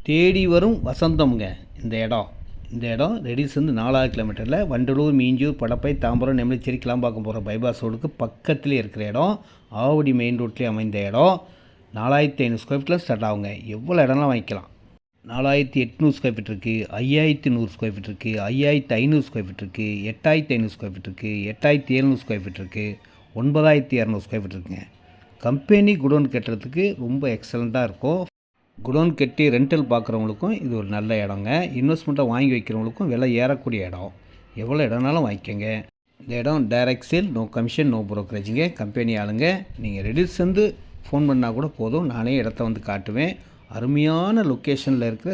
தேடி வரும் வசந்தம்ங்க இந்த இடம். இந்த இடம் ரெடிஸ்லேருந்து 4000 கிலோமீட்டரில் வண்டலூர், மீஞ்சூர், படப்பை, தாம்பரம், நெம்மிலிச்சேரி, கிளாம்பாக்கம் போகிற பைபாஸ் ரோடுக்கு பக்கத்துலேயே இருக்கிற இடம். ஆவடி மெயின் ரோட்லேயே அமைந்த இடம். 4500 ஸ்கொயர் ஃபீட்டில் ஸ்டார்ட் ஆகுங்க. எவ்வளோ இடம்லாம் வாங்கிக்கலாம். 4800 ஸ்கொயர் ஃபீட் இருக்குது, 5100 ஸ்கொயர் ஃபீட் இருக்குது, 5500 ஸ்கொயர் ஃபீட் இருக்குது, 8500 ஸ்கொயர் ஃபீட் இருக்குது, 8700 ஸ்கொயர் ஃபீட் இருக்குது, 9200 ஸ்கொயர் ஃபீட் இருக்குங்க. கம்பெனி குடோன் கட்டுறதுக்கு ரொம்ப எக்ஸலண்ட்டாக இருக்கும். குடோன் கட்டி ரெண்டல் பார்க்குறவங்களுக்கும் இது ஒரு நல்ல இடங்க. இன்வெஸ்ட்மெண்ட்டாக வாங்கி வைக்கிறவங்களுக்கும் விலை ஏறக்கூடிய இடம். எவ்வளோ இடம்னாலும் வாங்கிக்கோங்க. இந்த இடம் direct sale, no commission, no ப்ரோக்கரேஜுங்க. கம்பெனி ஆளுங்க. நீங்கள் ரெடிஸ் வந்து ஃபோன் பண்ணால் கூட போதும், நானே இடத்த வந்து காட்டுவேன். அருமையான லொக்கேஷனில் இருக்கிற